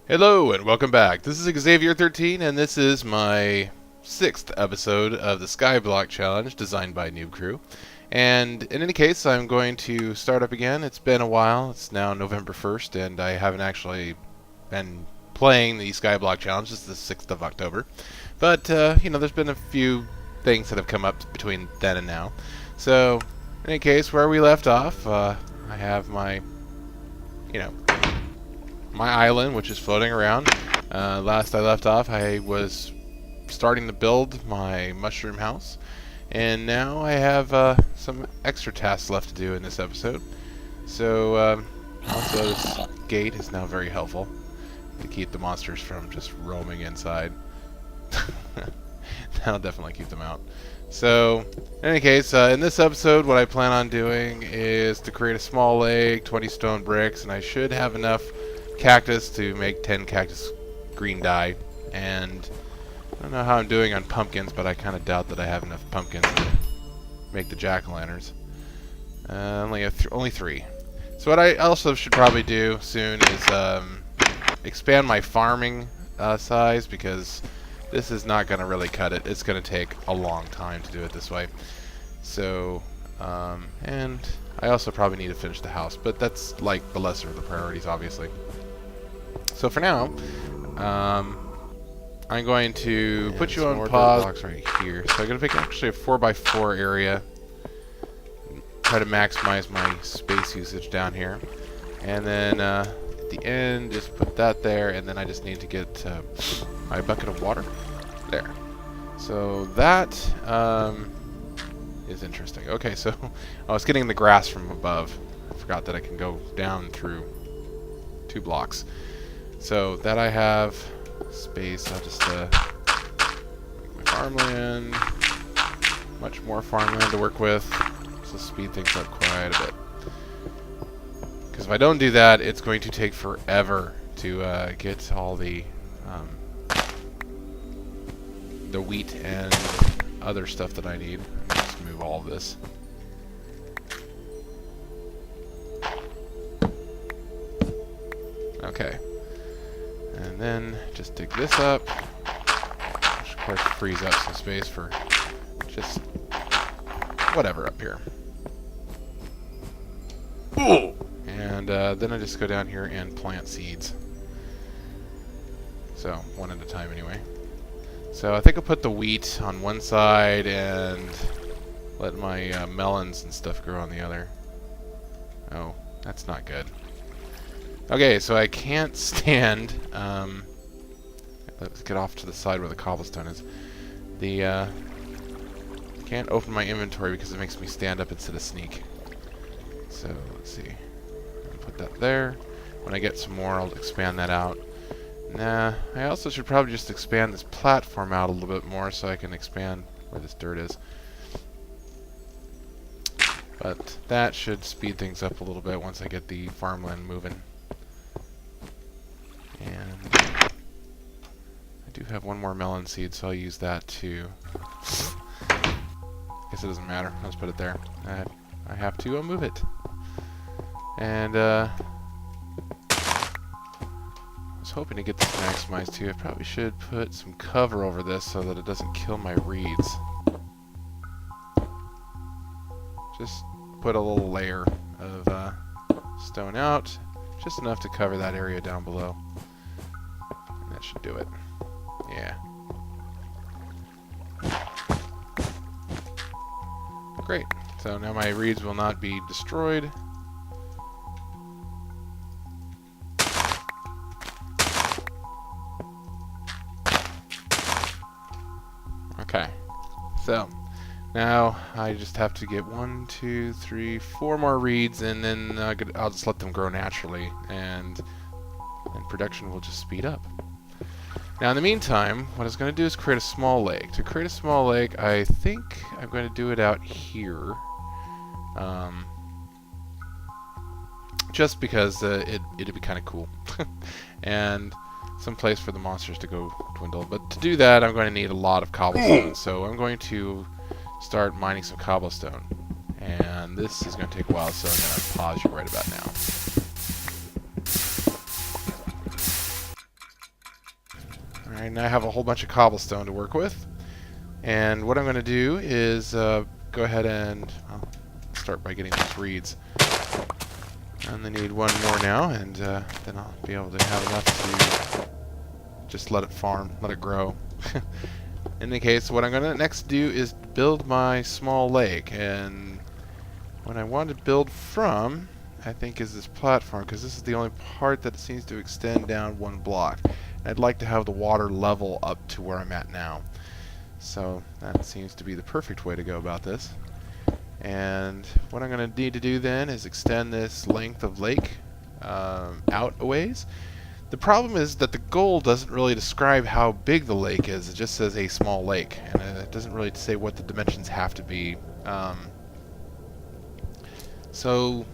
Hello and welcome back. This is Xavier13 and this is my 6th episode of the Skyblock challenge designed by Noob Crew. And in any case, I'm going to start up again. It's been a while. It's now November 1st and I haven't actually been playing the Skyblock challenge. It's the 6th of October. But, there's been a few things that have come up between then and now. So, in any case, where we left off, I have my, my island, which is floating around. Last I left off, I was starting to build my mushroom house, and now I have some extra tasks left to do in this episode. So, also this gate is now very helpful to keep the monsters from just roaming inside. That'll definitely keep them out. So, in any case, in this episode, what I plan on doing is to create a small lake, 20 stone bricks, and I should have enough cactus to make 10 cactus green dye. And I don't know how I'm doing on pumpkins, but I kind of doubt that I have enough pumpkins to make the jack-o'-lanterns. Only 3. So what I also should probably do soon is expand my farming size, because this is not going to really cut it. It's going to take a long time to do it this way. So, and I also probably need to finish the house, but that's like the lesser of the priorities, obviously. So for now, I'm going to put you on pause. Blocks right here. So I'm going to pick actually a 4x4 area. Try to maximize my space usage down here. And then at the end, just put that there. And then I just need to get my bucket of water. There. So that is interesting. Okay, so I was getting the grass from above. I forgot that I can go down through 2 blocks. So that I have space, I'll just make my farmland, much more farmland to work with, so speed things up quite a bit. Because if I don't do that, it's going to take forever to get all the wheat and other stuff that I need. Let's move all of this. Okay. And then just dig this up, which of course frees up some space for just whatever up here. Ooh. And then I just go down here and plant seeds. So, one at a time anyway. So I think I'll put the wheat on one side and let my melons and stuff grow on the other. Oh, that's not good. Okay, so I can't stand, let's get off to the side where the cobblestone is. Can't open my inventory because it makes me stand up instead of sneak. So, let's see. I'll put that there. When I get some more, I'll expand that out. Nah, I also should probably just expand this platform out a little bit more so I can expand where this dirt is. But that should speed things up a little bit once I get the farmland moving. And I do have one more melon seed, so I'll use that too. Guess it doesn't matter. I'll just put it there. I have to move it. And I was hoping to get this maximized too. I probably should put some cover over this so that it doesn't kill my reeds. Just put a little layer of stone out, just enough to cover that area down below. That should do it. Yeah. Great. So now my reeds will not be destroyed. Okay. So now I just have to get 1, 2, 3, 4 more reeds, and then I'll just let them grow naturally, and production will just speed up. Now in the meantime, what I was going to do is create a small lake. To create a small lake, I think I'm going to do it out here. Just because it'd be kind of cool. And some place for the monsters to go dwindle. But to do that, I'm going to need a lot of cobblestone. So I'm going to start mining some cobblestone. And this is going to take a while, so I'm going to pause you right about now. Alright, now I have a whole bunch of cobblestone to work with. And what I'm going to do is go ahead and start by getting these reeds. And I need one more now, and then I'll be able to have enough to just let it farm, let it grow. In any case, what I'm going to next do is build my small lake. And what I want to build from, I think, is this platform, because this is the only part that seems to extend down one block. I'd like to have the water level up to where I'm at now. So that seems to be the perfect way to go about this. And what I'm going to need to do then is extend this length of lake out a ways. The problem is that the goal doesn't really describe how big the lake is. It just says a small lake, and it doesn't really say what the dimensions have to be. So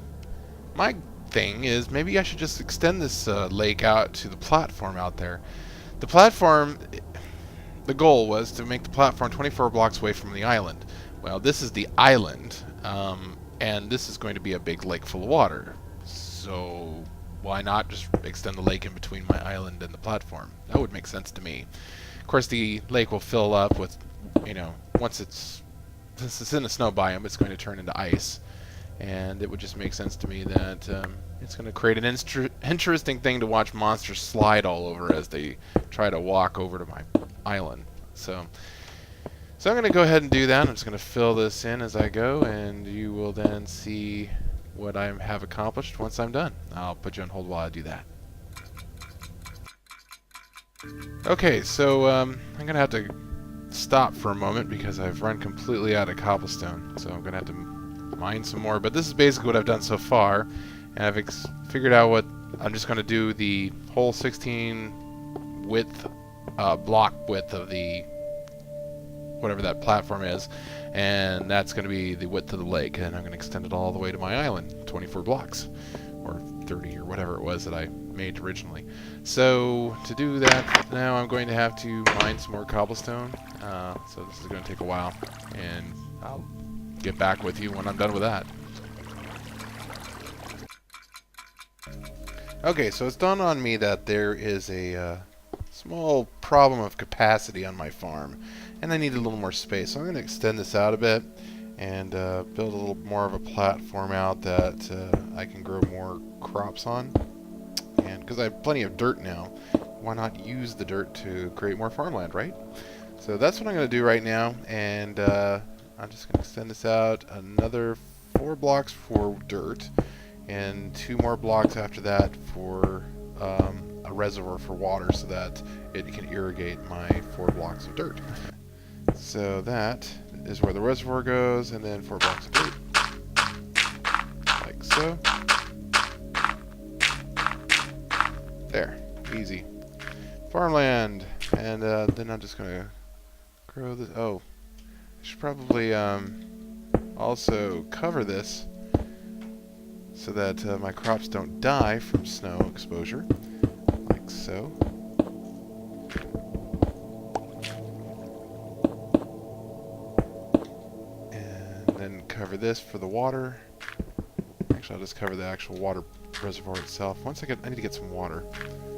my thing is maybe I should just extend this lake out to the platform out there. The platform, the goal was to make the platform 24 blocks away from the island. Well, this is the island, and this is going to be a big lake full of water. So why not just extend the lake in between my island and the platform? That would make sense to me. Of course, the lake will fill up with, since it's in a snow biome, it's going to turn into ice. And it would just make sense to me that it's going to create an interesting thing to watch monsters slide all over as they try to walk over to my island. So I'm going to go ahead and do that. I'm just going to fill this in as I go, and you will then see what I have accomplished once I'm done. I'll put you on hold while I do that. Okay, so I'm going to have to stop for a moment because I've run completely out of cobblestone. So I'm going to have to mine some more. But this is basically what I've done so far. And I've figured out what I'm just going to do the whole 16 width, block width of the whatever that platform is, and that's going to be the width of the lake, and I'm going to extend it all the way to my island, 24 blocks, or 30, or whatever it was that I made originally. So to do that, now I'm going to have to mine some more cobblestone, so this is going to take a while, and I'll get back with you when I'm done with that. Okay, so it's dawned on me that there is a small problem of capacity on my farm, and I need a little more space. So I'm going to extend this out a bit and build a little more of a platform out that I can grow more crops on. And because I have plenty of dirt now, why not use the dirt to create more farmland, right? So that's what I'm going to do right now, and I'm just going to extend this out another 4 blocks for dirt, and 2 more blocks after that for a reservoir for water so that it can irrigate my 4 blocks of dirt. So that is where the reservoir goes, and then 4 blocks of dirt, like so. There, easy. Farmland, and then I'm just gonna grow this. Oh, I should probably also cover this so that my crops don't die from snow exposure, like so. Cover this for the water. Actually, I'll just cover the actual water reservoir itself. I need to get some water,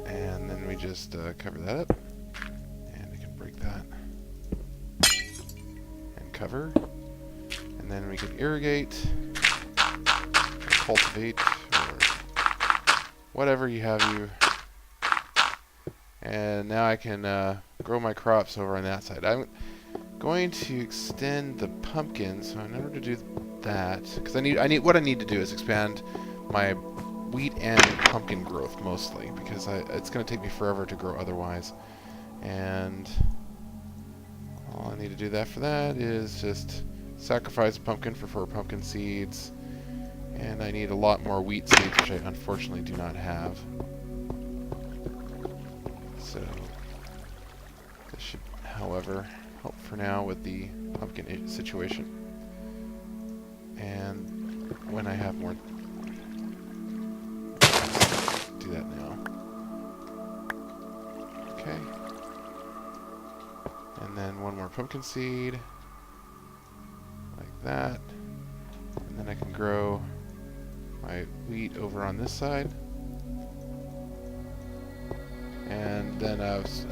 and then we just cover that up, and we can break that and cover, and then we can irrigate, cultivate, or whatever you have you. And now I can grow my crops over on that side. I'm going to extend the pumpkin, so in order to do that, because what I need to do is expand my wheat and pumpkin growth mostly, because it's going to take me forever to grow otherwise. And all I need to do for that is just sacrifice a pumpkin for 4 pumpkin seeds, and I need a lot more wheat seeds, which I unfortunately do not have. So this should, however, help for now with the pumpkin situation. And when I have more, do that now. Okay. And then 1 more pumpkin seed, like that. And then I can grow my wheat over on this side. And then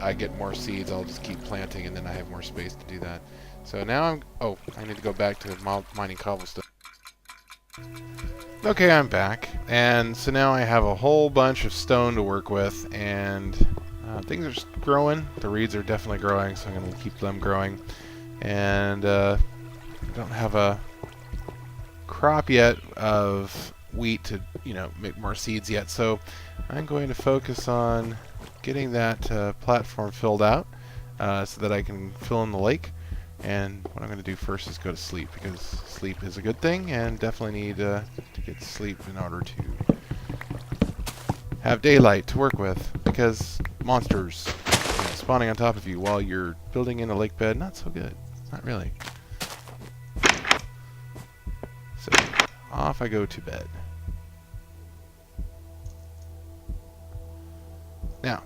I get more seeds, I'll just keep planting, and then I have more space to do that. So now I need to go back to mining cobblestone. Okay, I'm back. And so now I have a whole bunch of stone to work with, and things are just growing. The reeds are definitely growing, so I'm going to keep them growing. And I don't have a crop yet of wheat to, make more seeds yet. So I'm going to focus on getting that platform filled out so that I can fill in the lake. And what I'm going to do first is go to sleep, because sleep is a good thing, and definitely need to get sleep in order to have daylight to work with, because monsters spawning on top of you while you're building in a lake bed, not so good. Not really. So off I go to bed. Now,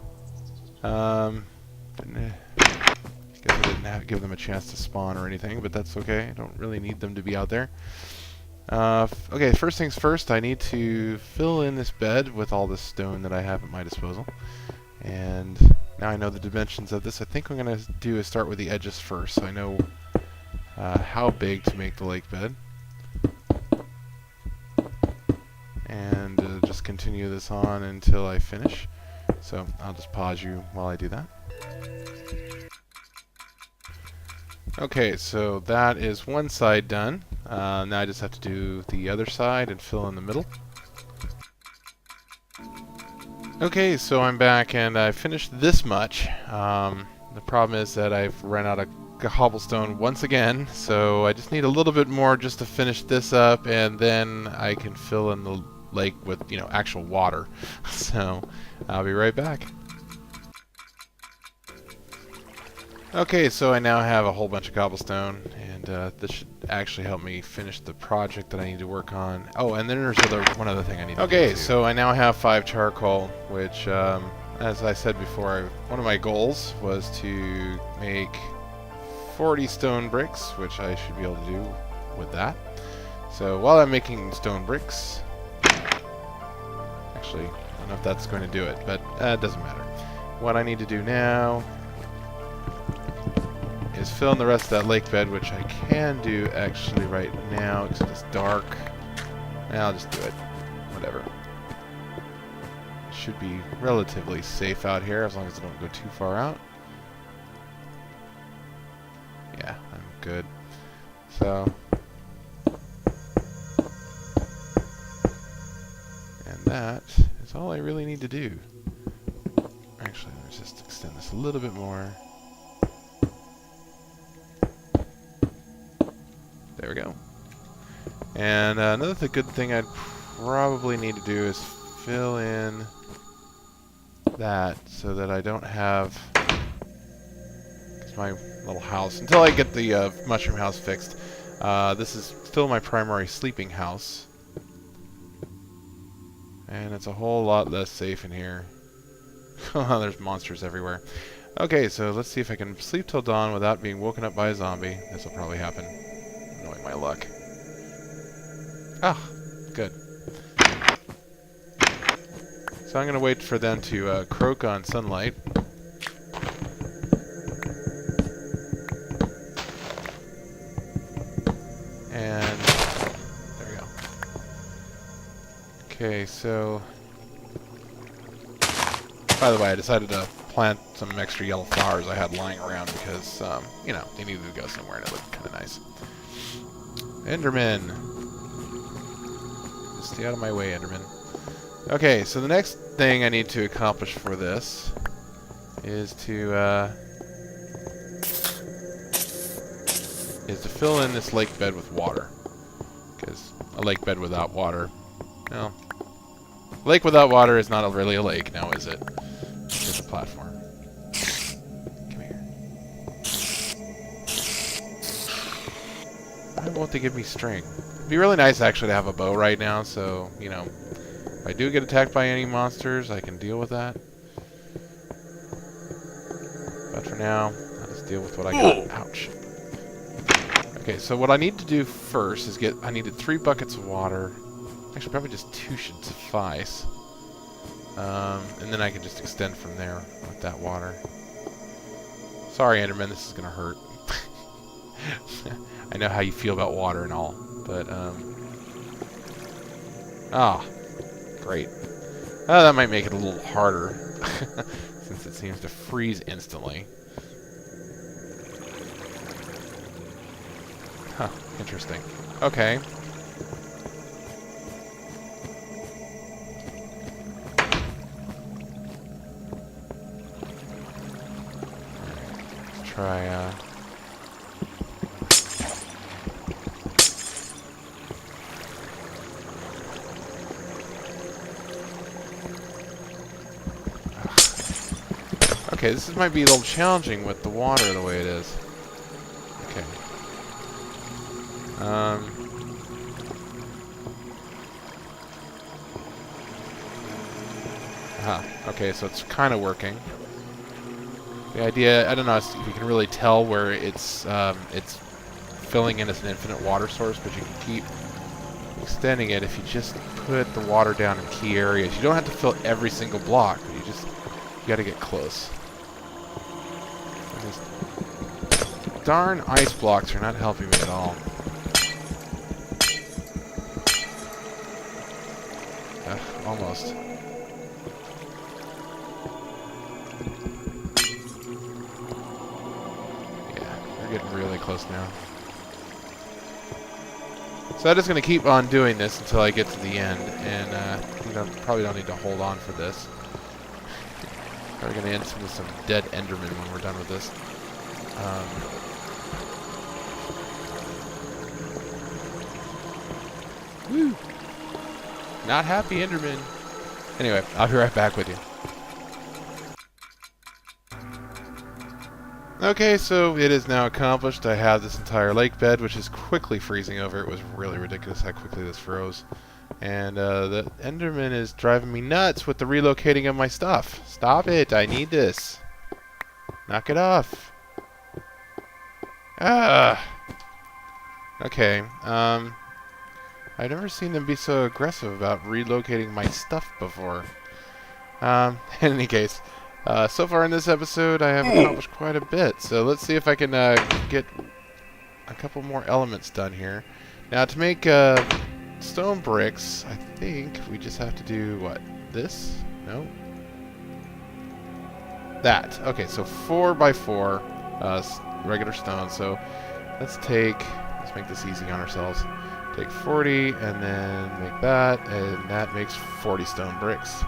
guess I didn't give them a chance to spawn or anything, but that's okay. I don't really need them to be out there. Okay, first things first, I need to fill in this bed with all the stone that I have at my disposal. And now I know the dimensions of this. I think what I'm going to do is start with the edges first, so I know how big to make the lake bed. And just continue this on until I finish. So I'll just pause you while I do that. Okay, so that is one side done. Now I just have to do the other side and fill in the middle. Okay, so I'm back and I finished this much. The problem is that I've run out of cobblestone once again, so I just need a little bit more just to finish this up, and then I can fill in the lake with, actual water. So I'll be right back. Okay, so I now have a whole bunch of cobblestone, and this should actually help me finish the project that I need to work on. Oh, and then there's one other thing I need to do. Okay, so I now have 5 charcoal, which, as I said before, one of my goals was to make 40 stone bricks, which I should be able to do with that. So while I'm making stone bricks, actually, I don't know if that's going to do it, but it doesn't matter. What I need to do now is fill in the rest of that lake bed, which I can do actually right now because it's dark. I'll just do it. Whatever. It should be relatively safe out here as long as I don't go too far out. Yeah, I'm good. So, and that is all I really need to do. Actually, let's just extend this a little bit more. There we go. And another good thing I'd probably need to do is fill in that so that I don't have my little house, until I get the mushroom house fixed. This is still my primary sleeping house, and it's a whole lot less safe in here. There's monsters everywhere. Okay, so let's see if I can sleep till dawn without being woken up by a zombie. This will probably happen. Knowing my luck. Ah, good. So I'm going to wait for them to croak on sunlight. And there we go. Okay, so by the way, I decided to plant some extra yellow flowers I had lying around because, they needed to go somewhere and it looked kind of nice. Enderman. Just stay out of my way, Enderman. Okay, so the next thing I need to accomplish for this is to fill in this lake bed with water. Because a lake bed without water, well, a lake without water is not really a lake, now is it? It's just a platform. Come here. Why won't they give me string? It'd be really nice actually to have a bow right now, so, if I do get attacked by any monsters, I can deal with that. But for now, I'll just deal with what I got. Ouch. Okay, so what I need to do first is I needed 3 buckets of water. Actually, probably just 2 should suffice. And then I can just extend from there with that water. Sorry, Enderman, this is gonna hurt. I know how you feel about water and all, but great. That might make it a little harder, since it seems to freeze instantly. Huh, interesting. Okay. Let's try, Okay, this might be a little challenging with the water the way it is. Okay. Okay, so it's kind of working. The idea, I don't know if you can really tell where it's filling in as an infinite water source, but you can keep extending it if you just put the water down in key areas. You don't have to fill every single block, but you gotta get close. These darn ice blocks are not helping me at all. Almost. Yeah, we're getting really close now. So I'm just going to keep on doing this until I get to the end, and probably don't need to hold on for this. We're going to end with some dead Endermen when we're done with this. Woo! Not happy Enderman. Anyway, I'll be right back with you. Okay, so it is now accomplished. I have this entire lake bed, which is quickly freezing over. It was really ridiculous how quickly this froze. And the Enderman is driving me nuts with the relocating of my stuff. Stop it, I need this. Knock it off. Okay, I've never seen them be so aggressive about relocating my stuff before. In any case, so far in this episode, I have accomplished quite a bit. So let's see if I can get a couple more elements done here. Now, to make stone bricks, I think we just have to do, what, this? No? That. Okay, so 4x4 regular stone. So let's make this easy on ourselves. Take 40 and then make that, and that makes 40 stone bricks.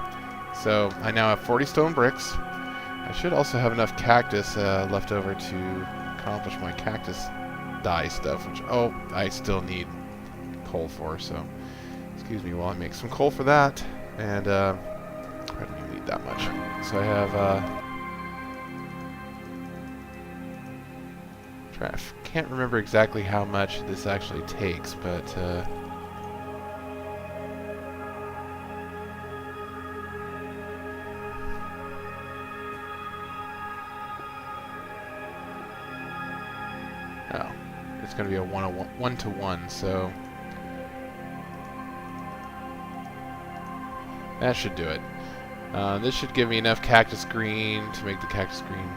So I now have 40 stone bricks. I should also have enough cactus left over to accomplish my cactus dye stuff, which, I still need coal for, so excuse me while I make some coal for that. And I don't even need that much. So I have I can't remember exactly how much this actually takes, but it's going to be a 1-to-1, so that should do it. This should give me enough cactus green to make the cactus green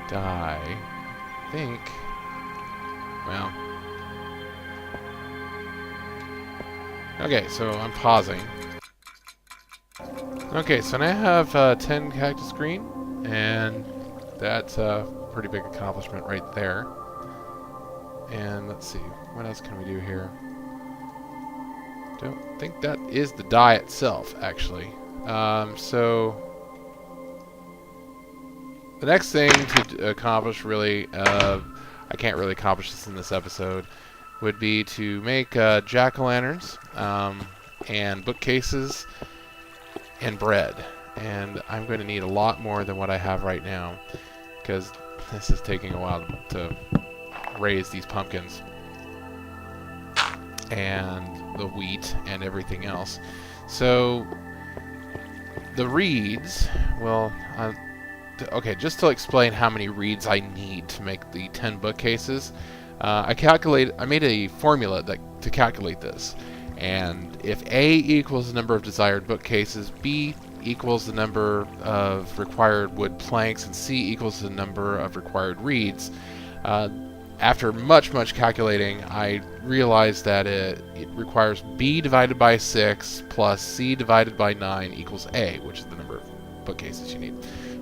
dye. I think. Well. Okay, so I'm pausing. Okay, so now I have 10 cactus green, and that's a pretty big accomplishment right there. And let's see, what else can we do here? Don't think that is the dye itself, actually. So the next thing to accomplish, really, I can't really accomplish this in this episode, would be to make jack-o'-lanterns and bookcases and bread. And I'm going to need a lot more than what I have right now, because this is taking a while to raise these pumpkins and the wheat and everything else. So the reeds, well, okay, just to explain how many reeds I need to make the 10 bookcases, I made a formula to calculate this, And if A equals the number of desired bookcases, B equals the number of required wood planks, and C equals the number of required reeds, after much calculating, I realized that it requires B divided by 6 plus C divided by 9 equals A, which is the number of bookcases you need.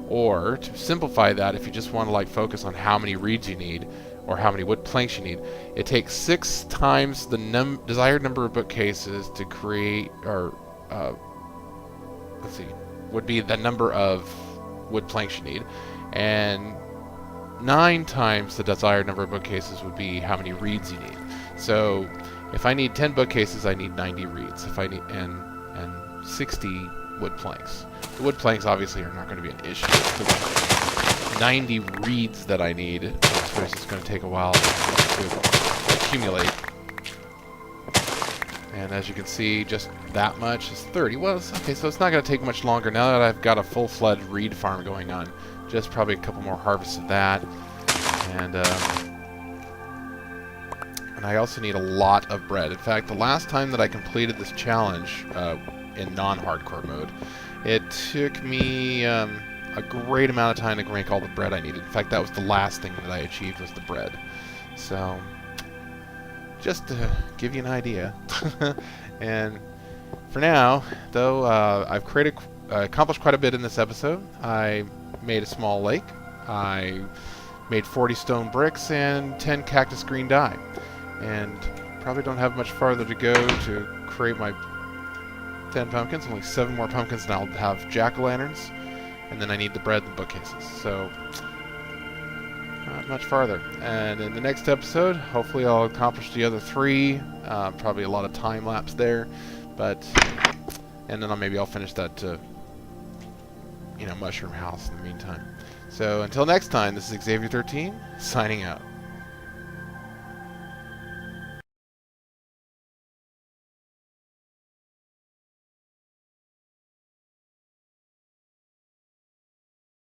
Or, to simplify that, if you just want to like focus on how many reeds you need, or how many wood planks you need, it takes 6 times the desired number of bookcases to create, or, let's see, would be the number of wood planks you need, and 9 times the desired number of bookcases would be how many reeds you need. So if I need 10 bookcases, I need 90 reeds. If I need and 60 wood planks. The wood planks obviously are not going to be an issue. The 90 reeds that I need, it's just going to take a while to accumulate. And as you can see, just that much is 30. Well, okay, so it's not going to take much longer now that I've got a full-fledged reed farm going on. Just probably a couple more harvests of that. And I also need a lot of bread. In fact, the last time that I completed this challenge in non-hardcore mode, it took me a great amount of time to make all the bread I needed. In fact, that was the last thing that I achieved, was the bread. So, just to give you an idea. And for now, though, I've accomplished quite a bit in this episode. I made a small lake. I made 40 stone bricks and 10 cactus green dye. And probably don't have much farther to go to create my 10 pumpkins. Only 7 more pumpkins, and I'll have jack-o'-lanterns. And then I need the bread and bookcases. So, not much farther. And in the next episode, hopefully I'll accomplish the other 3. Probably a lot of time lapse there. And then maybe I'll finish that mushroom house in the meantime. So until next time, this is Xavier13, signing out.